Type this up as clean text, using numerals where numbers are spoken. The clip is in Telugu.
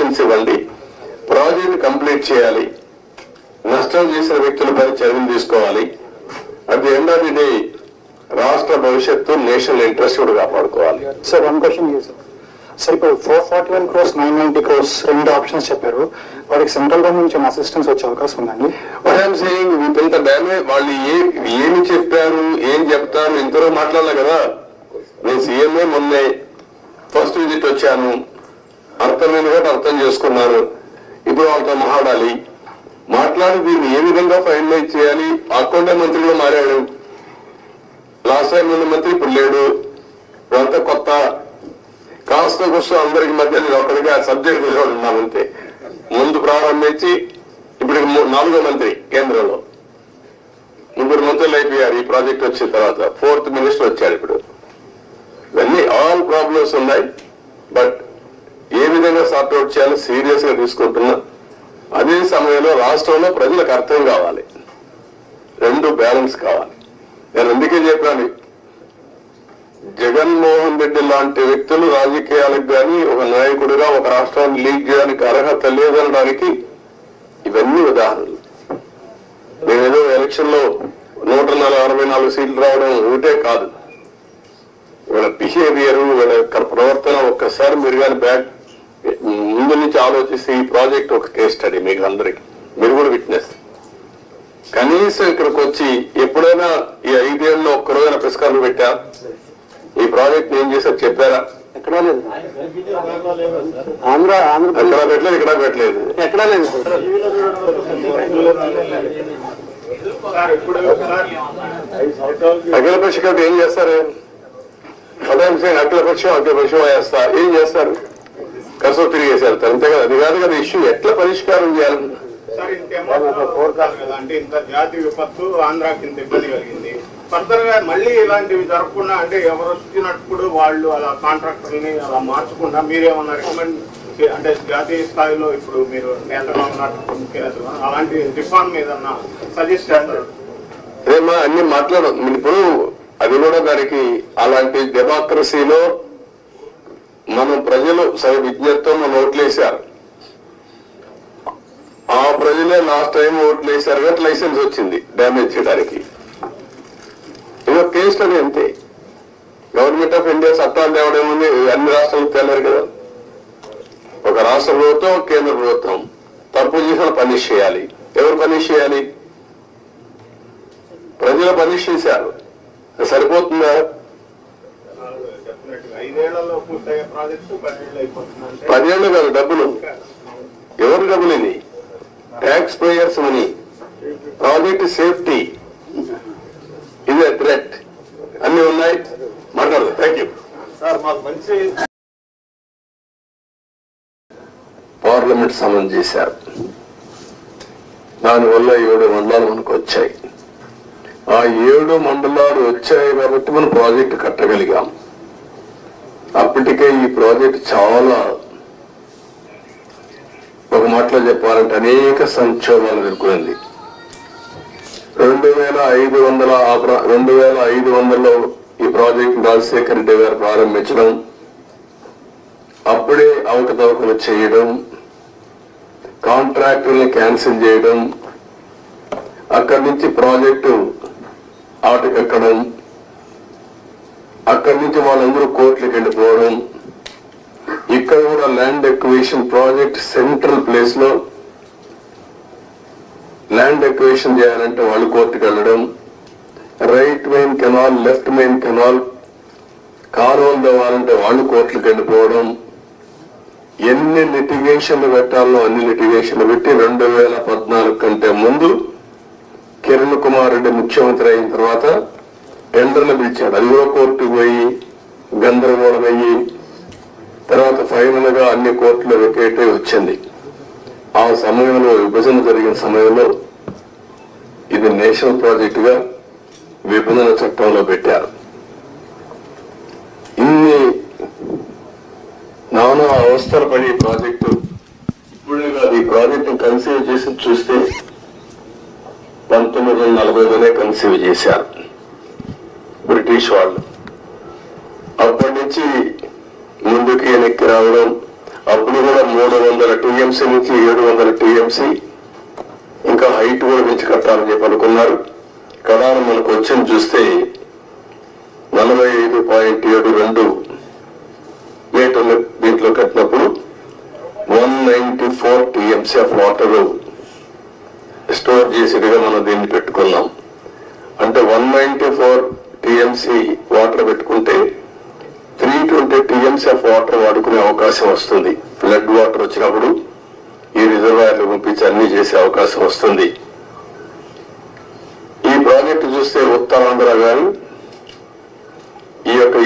డైరెక్షన్స్ ఇవ్వండి, ప్రాజెక్ట్ కంప్లీట్ చేయాలి, నష్టం చేసిన వ్యక్తులపై చర్యలు తీసుకోవాలి. At the end of the day రాష్ట్ర భవిష్యత్తు నేషనల్ ఇంట్రెస్ట్ కూడా కాపాడుకోవాలి. సార్ వన్ క్వశ్చన్ సార్, ఇప్పుడు 441 crores 990 crores రెండు ఆప్షన్స్ చెప్పారు, వాడికి సెంట్రల్ గవర్నమెంట్ నుంచి అసిస్టెన్స్ వచ్చే అవకాశం ఉందండి? వాట్ ఐఎమ్ సేయింగ్, ఇంత డ్యామేజ్ వాళ్ళు ఏమి చెప్పారు, ఏం చెప్తారు, ఇంతలో మాట్లాడలే కదా. నేను సీఎంఏ మొన్నే ఫస్ట్ విజిట్ వచ్చాను, అర్థమైంది కూడా అర్థం చేసుకున్నాను. ఇప్పుడు వాళ్ళతో మాట్లాడి దీన్ని ఏ విధంగా ఫైనలైజ్ చేయాలి. అకౌంట్ మంత్రిలో మారాడు, లాస్ట్ టైం ఉన్న మంత్రి ఇప్పుడు లేడు, ఇదంతా కొత్త. కాస్త కూర్చో అందరికి మధ్య నేను ఒకరిగా సబ్జెక్ట్ కూర్చోడు ఉన్నామంతే. ముందు ప్రారంభించి ఇప్పుడు 4వ మంత్రి, కేంద్రంలో 3 మంత్రులు అయిపోయారు ఈ ప్రాజెక్ట్ వచ్చిన తర్వాత. 4th మినిస్టర్ వచ్చాడు ఇప్పుడు. ఇవన్నీ ఆల్ ప్రాబ్లమ్స్ ఉన్నాయి, బట్ ఏ విధంగా సార్ట్అవుట్ చేయాలో సీరియస్ గా తీసుకుంటున్నా. అదే సమయంలో రాష్ట్రంలో ప్రజలకు అర్థం కావాలి, రెండు బ్యాలెన్స్ కావాలి. నేను అందుకే చెప్పాను, జగన్మోహన్ రెడ్డి లాంటి వ్యక్తులు రాజకీయాలకు కానీ ఒక నాయకుడిగా ఒక రాష్ట్రాన్ని లీడ్ చేయడానికి అర్హత లేదనడానికి ఇవన్నీ ఉదాహరణలు. నేనేదో ఎలక్షన్ లో 164 సీట్లు రావడం ఒకటే కాదు, వీళ్ళ బిహేవియర్, వీళ్ళ ప్రవర్తన ఒక్కసారి మీరు కానీ ముందు నుంచి ఆలోచిస్తే ఈ ప్రాజెక్ట్ ఒక కేస్ స్టడీ మీకు అందరికి, మీరు కూడా విట్నెస్. కనీసం ఇక్కడికి వచ్చి ఎప్పుడైనా ఈ 5 ఏళ్ళలో ఒక్కరోజైనా పురస్కారాలు పెట్టా, ఈ ప్రాజెక్ట్ ఏం చేశారు చెప్పారా? ఎక్కడా లేదు. అక్కడ పెట్టలేదు, ఇక్కడ పెట్టలేదు, ఎక్కడా లేదు. అఖిల పక్ష కాబట్టి ఏం చేస్తారు? అఖిల పక్షం వేస్తా ఏం చేస్తారు? కసో తిరిగేసారు అంతే కదా. అది కాదు కదా ఇష్యూ, ఎట్లా పరిష్కారం చేయాలి? అంటే ఇంత జాతి విపత్తు ఆంధ్రాకి ఇంత ఇబ్బంది కలిగింది, ఫర్దర్ గా మళ్ళీ ఇలాంటివి జరగకుండా, అంటే ఎవరు వచ్చినప్పుడు వాళ్ళు అలా కాంట్రాక్టర్ని అలా మార్చకుండా మీరేమన్నా రికమెండ్ అంటే జాతీయ స్థాయిలో ఇప్పుడు మీరు నేతగా ఉన్నట్టు ముఖ్యనేతలు అలాంటి రిఫార్మ్ ఏదన్నా సజెస్ట్ చేస్తారు? అదేమా అన్ని మాట్లాడదు ఇప్పుడు. అది కూడా దానికి అలాంటి డెమోక్రసీలో మనం ప్రజలు సరే విజ్ఞప్తితో మనం ఓట్లేశారు, ఆ ప్రజలే లాస్ట్ టైం ఓట్లు వేశారు కాబట్టి లైసెన్స్ వచ్చింది డ్యామేజ్ చేయడానికి. ఇదో కేసు అది అంతే. గవర్నమెంట్ ఆఫ్ ఇండియా చట్టాలు తేవడం ఉంది, అన్ని రాష్ట్రాలు తేలేరు కదా. ఒక రాష్ట్ర ప్రభుత్వం, కేంద్ర ప్రభుత్వం తప్పు చేసిన పనిష్ చేయాలి. ఎవరు పనిష్ చేయాలి? ప్రజలు పనిష్ చేశారు, సరిపోతుందా? 10 ఏళ్ళు కాదు, డబ్బులు ఎవరు డబ్బులు? ఇది tax payers money. Project safety ఇదే థ్రెట్, అన్ని ఉన్నాయి. మాట్లాడదు. Thank you sir. మాకు మంచి పార్లమెంట్ సమన్ చేశారు, దానివల్ల 7 మండలాలు మనకు వచ్చాయి. ఆ 7 మండలాలు వచ్చాయి కాబట్టి మనం ప్రాజెక్టు కట్టగలిగాం. అప్పటికే ఈ ప్రాజెక్ట్ చాలా, ఒక మాటలో చెప్పాలంటే అనేక సంక్షోభాలు ఎదుర్కొంది. 2500లో ఈ ప్రాజెక్ట్ రాజశేఖర రెడ్డి గారు ప్రారంభించడం, అప్పుడే అవకతవకలు చేయడం, కాంట్రాక్టుల్ని క్యాన్సిల్ చేయడం, అక్కడి నుంచి ప్రాజెక్టు ఆటకెక్కడం, అక్కడి నుంచి వాళ్ళందరూ కోర్టులకు వెళ్ళిపోవడం. ఇక్కడ కూడా land acquisition project central place లో ల్యాండ్ ఎక్విజిషన్ చేయాలంటే వాళ్ళు కోర్టుకు వెళ్ళడం, right main canal, left main canal కాలువలు తవ్వాలంటే వాళ్ళు కోర్టులకు వెళ్ళిపోవడం. ఎన్ని లిటిగేషన్లు పెట్టాలో అన్ని లిటిగేషన్లు పెట్టి 2014 కంటే ముందు కిరణ్ కుమార్ రెడ్డి ముఖ్యమంత్రి అయిన తర్వాత టెండర్లు పిలిచాడు. అది కూడా కోర్టుకు పోయి గందరగోళం అయ్యి తర్వాత ఫైనల్ గా అన్ని కోర్టులు వెకేట్ వచ్చింది. ఆ సమయంలో విభజన జరిగిన సమయంలో ఇది నేషనల్ ప్రాజెక్ట్ గా విభజన చట్టంలో పెట్టారు. ఇన్ని నానా అవస్థలు పడి ప్రాజెక్టు ఇప్పుడే కాదు, ఈ ప్రాజెక్టు కన్సీవ్ చేసి చూస్తే 1940లోనే కన్సీవ్ చేశారు బ్రిటిష్ వాళ్ళు. అప్పటి నుంచి ముందుకి వెనక్కి రావడం, అప్పుడు కూడా 300 టీఎంసీ నుంచి 700 టీఎంసీ ఇంకా హైట్ కూడా పెంచి కట్టాలని చెప్పి అనుకున్నారు. కదా మనకు వచ్చింది చూస్తే 45.72 మీటర్లు దీంట్లో కట్టినప్పుడు 194 టీఎంసీ ఆఫ్ వాటర్ స్టోర్ చేసేదిగా మనం దీన్ని పెట్టుకున్నాం. అంటే 194 టీఎంసీ వాటర్ పెట్టుకుంటే 320 టీఎంసీ ఆఫ్ వాటర్ వాడుకునే అవకాశం వస్తుంది. ఫ్లడ్ వాటర్ వచ్చినప్పుడు ఈ రిజర్వాయర్లు పంపించి అన్ని చేసే అవకాశం వస్తుంది. ఈ ప్రాజెక్టు చూస్తే ఉత్తరాంధ్ర గాని ఈ యొక్క